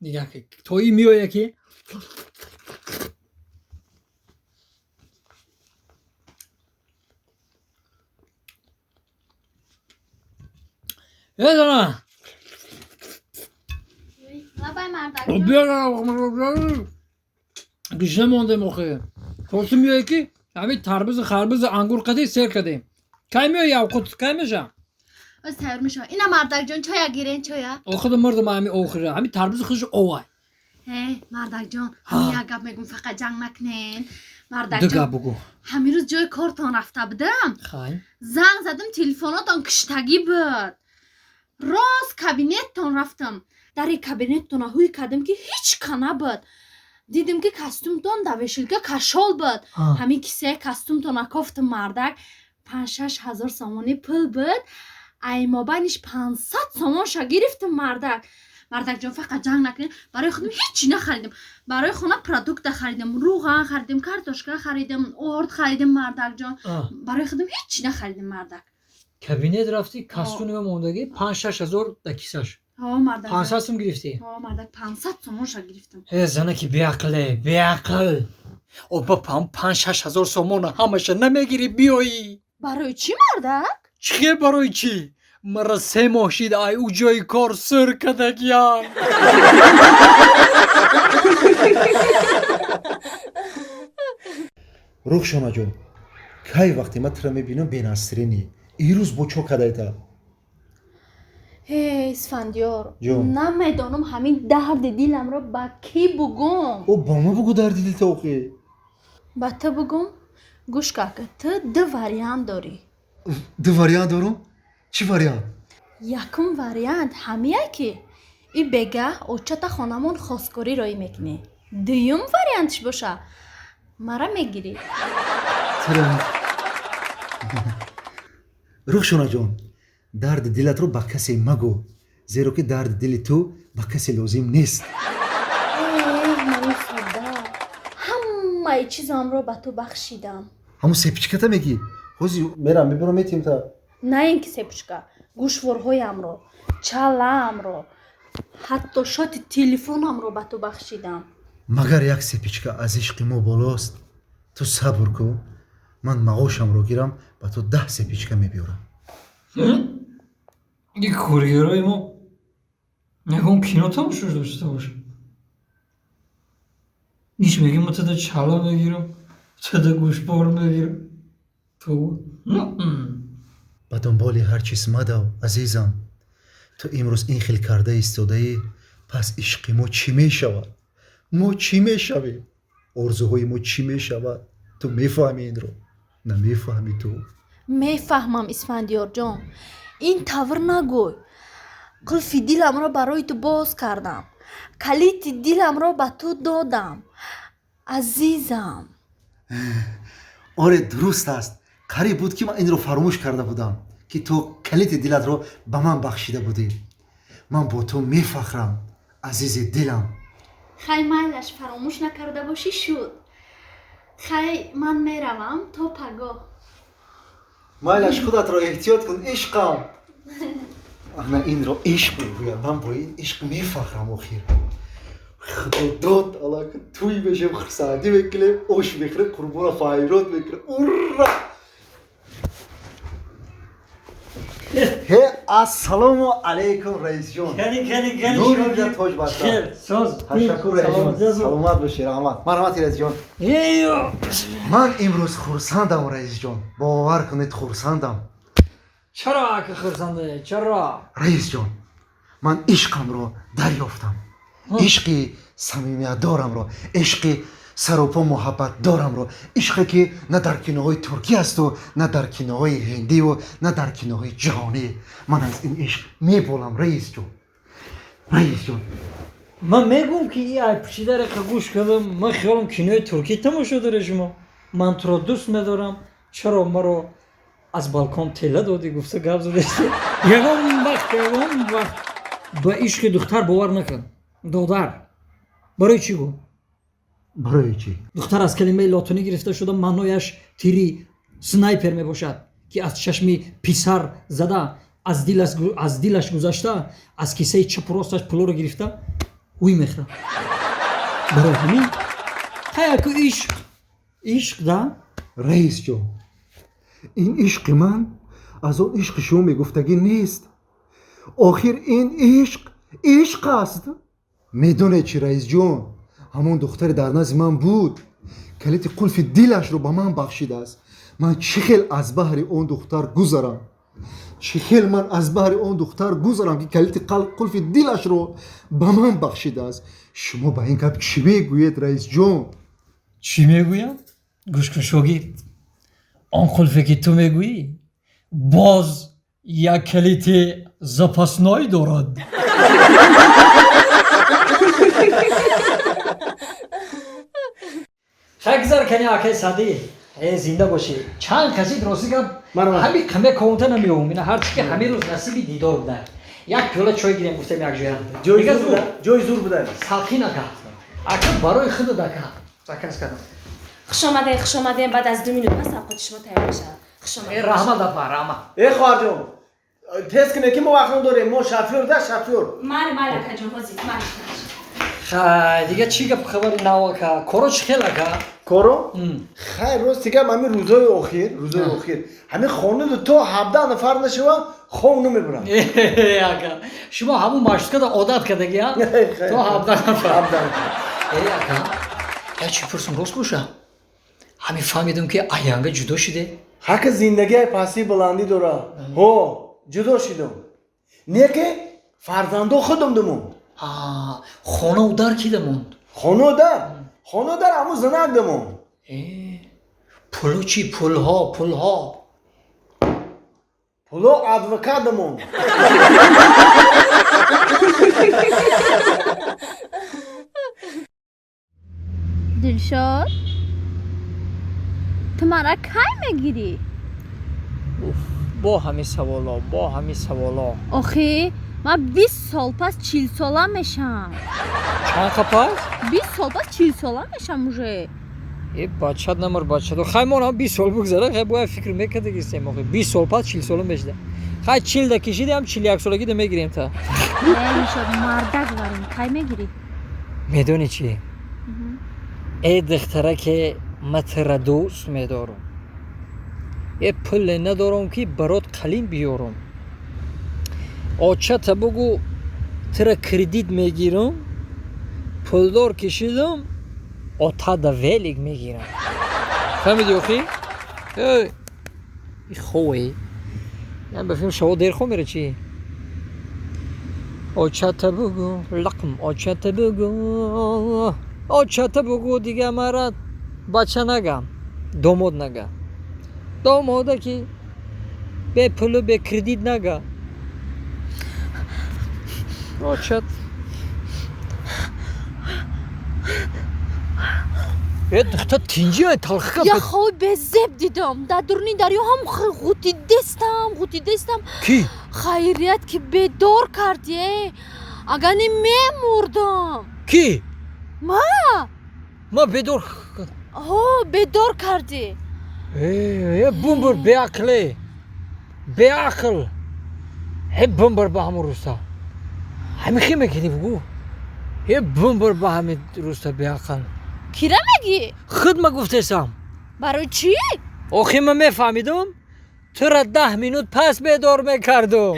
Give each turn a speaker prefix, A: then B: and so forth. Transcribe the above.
A: نگاه که تویی میوه که یادم
B: Labai Mardakjon.
A: بیارم گشنه مونده مخه تویی میوه که همین تربوز خربوز انگور قدی سر کردیم کی میوه یا خود کی میشه
B: Az tayyormishon. Ina Mardakjon choya giren choya.
A: آخه مردم همین آخره همین تربوز خودش اوه
B: Hey Mardakjon.
A: Ha.
B: Hamiya gap megum faqat jang naknen.
A: دگه
B: Mardakjon.
A: بگو
B: Hamiruz joy korton rafta budam.
A: خای
B: Zang zadim telefonotdan kishtagi bud. Rost kabinetton raftam. Dari kabinettona huy kadim ki hech kana bud. Didim ki kostyumton daveshilga kashol bud. Hamin kise kostyumtona koftim mardak. 5-6 hazar somoni pul bud. Aymobanish 500 somon sha giriftim mardak. Mardakjon faqat jang nakne. Барои худам ҳеҷ чӣ нахаридим. Барои хона продукта харидим, руған харидим, картошка харидим, орд харидим Мардакҷон. Барои худам ҳеҷ чӣ нахаридим Мардак.
A: کابینت رفتی کاستون موندگی 5-6 هزار در کیسش
B: Ҳо Мардак.
A: 500 сум гирифтӣ
B: Ҳо Мардак 500 сомон ша гирифтам.
A: зана ки беақле беақл о ба 5-6 ҳазор сомона ҳамаша намегири биёӣ
B: Барои чӣ Мардак?
A: чӣ барои чӣ мара 3 моҳ шид ай у ҷои кор сӯр кадагиян
C: рухшонаҷон кай вақте ман тира мебинам бенасринӣ ирӯз бо чо кадайта
B: Ҳей Исфандиёр,
C: Ҷон.
B: намедонам ҳамин дарди диламро ба кӣ бугум.
C: о ба ма бугу дарди дилта оқӣ
B: Ба ту бугум? Гӯш кар ки ту ду вариант дорӣ.
C: ду вариант дорам чӣ вариант
B: Якум вариант ҳамия ки и бегаҳ очата хонамон хоскорӣ роӣ мекунӣ. Дуюм вариантиш боша мара мегирӣ.
C: тира рухшонаҷон дарди дилатро ба касе магӯ зеро ки дарди дили ту ба касе лозим нест
B: Мои худа, ҳамаи чизамро ба ту бахшидам.
C: ҳамун сепичката мегӣ ҳозир мерам мебинам метимта
B: На ин ки сепучка, гӯшворҳоямро, чалаамро, ҳатто шоти телефонамро ба ту бахшидам.
C: магар як сепичка аз ишқи мо болост ту сабр кун ман маошамро гирам ба ту 10 сепичка мебиёрам
A: ин курьерои мо ягон кино тамошош дошта бошад иш мегим ма тада чала мегирам тада гӯшбор мегирам ту
C: ба дунболи ҳар чиз мадав азизам ту имрӯз ин хел карда истодаӣ пас ишқи мо чӣ мешавад мо чӣ мешавем орзуҳои мо чӣ мешавад ту мефаҳмӣ инро намефаҳмӣ ту
B: Мефаҳмам Исфандиёрҷон, ин тавр нагӯй. Қулфи диламро барои ту боз кардам. Калити диламро ба ту додам. Азизам.
C: оре дуруст аст қариб буд ки ман инро фаромӯш карда будам ки ту калити дилатро ба ман бахшида будӣ ман бо ту мефахрам азизи дилам
B: Хай майлаш фаромӯш накарда бошӣ шуд. Хай ман меравам то пагоҳ.
C: майлаш худатро эҳтиёт кун ишқам на инро ишқ мегӯям ман бо ин ишқ мефахрам охир худо дод алака туй мешем хурсандӣ мекунем ош мехӯрем қурбона файрот мекунем ура ҳе ассалому алайкум раисҷон нури бида тоҷ барсар ташаккур раисҷон саломат бошӣ раҳмат марҳамати раисҷон ман имрӯз хурсандам раисҷон бовар кунед хурсандам
A: чаро ака хурсанде чаро
C: раисҷон ман ишқамро дарёфтам ишқи самимиятдорамро ишқи саропо муҳаббатдорамро ишқе ки на дар киноҳои туркӣ асту на дар киноҳои ҳиндиву на дар киноҳои ҷаҳонӣ ман аз ин ишқ меболам раисҷон раисҷон
A: ман мегӯм ки и ай пичидареқа гӯш кардам ман хиёлам кинои туркӣ тамошо доред шумо ман туро дӯст медорам чаро маро аз балкон тела додӣ гуфта гап задашти ягон вақт ба ишқи духтар бовар накард додар барои чӣ гӯ
C: барои чӣ
A: духтар аз калимаи лотинӣ гирифта шуда маънояш тири снайпер мебошад ки аз чашми писар зада аз дилаш гузашта аз кисаи чапу росташ пулоро гирифта اوی میخرم برای همین خیلی که عشق دا
C: رئیس جان این عشق من از اون عشق شما میگفتگی نیست آخر این عشق است میدونه چی رئیس جان همون دختر در نزد من بود کلیت قلف دلش رو به من بخشیده است من چه خیل از بحر اون دختر گذرم چه خیل من از بحر اون دختر گذرم که کلیت قلف دلش رو به من بخشیده است شما به این گپ چی میگویید رئیس جان
A: چی میگویم؟ گوش کن شوگی آن خلفه که تو میگویی باز یک کلیت زپاسنایی دارد خیلی گذار کنی آقای سادی زنده باشی چند کسی درستی که همین کمه کونته نمیومینه هرچی که همین روز نصیبی دیدار بودن یک پیاله چای گیریم گفتم یک جویرم
D: جای زور بوده
A: ساقی نکن اکا برای خود دکن ساکنس کردم
E: خوش آمده بعد از 2 مینوت پس سبقت شما تیار بشه خوش آمده
A: رحمه دفع رحمه
D: ای خواهر جان تست کنه که ما وقت داریم ما شفیور ده شفیور
E: مال اکا جان بازید
A: دیگه چی گپ خبری نوا که کورو چی خیلی که
D: کارو خیر روز دیگه همین روزای اخیر همین خانه تو 17 نفر نشوه خونه میبرن
A: اکا شما همون مشتکه دا عادت کردگی ها تو 17 نفر اکا چی پرسم روز باشه همین فهمیدم که آینگه جدا شده
D: حق زندگی پاسی بلندی داره هو جدا شدم نه که فرزندو خودم دمون
A: خانه او در کی دموند
D: خانه در همون زنک دمون
A: پلو چی پلها
D: پلو ادوکات دمون
B: دلشاد تو مرا کی میگیری؟
A: با همین سوالا
B: آخه من 20 سال پس 40 ساله میشم
A: چند خپاس؟
B: 20 سال پس 40 ساله میشم уже
A: بچه نمر بچه خیلی ما هم 20 سال بگذاره خیلی باید فکر میکرده گیستیم 20 سال پس 40 سال میشده خیلی 40 ده کشیده هم 41 سالگی ده میگیریم تا
B: نمیشد مردک بریم کی میگیری؟
A: میدونی چی؟ ای دختره که من تر دوست میدارم یه پل ندارم که برات قلیم بیارم آچه تا بگو تر کردیت میگیرم پلدار کشیدم آتا دا ویلیگ میگیرم فهمیدی اخی؟ ای خوبه من بفهم شما دیر خوب میره چی؟ آچه تا بگو لقم آچه تا بگو دیگه مرد بچه نگم داماد نگم داماده که به پلو به کردیت نگم آچت یه دختر تینجی های تلخه
B: یا خواب به زب دیدم در درونی دریا هم غوطی دستم
A: کی؟
B: خیریت که بدار کردی اگر میمردم
A: کی؟ ما بدور
B: بدار کردی
A: یه بومبر بیعقل هی بومبر به همون روستا همین خیلی میکنی بگو یه بومبر به همین روستا بیعقل
B: کی را میگی؟
A: خود ما گفتستم
B: برای چی؟
A: آخی من میفهمیدم تو را 10 مینوت پس بیدار میکردم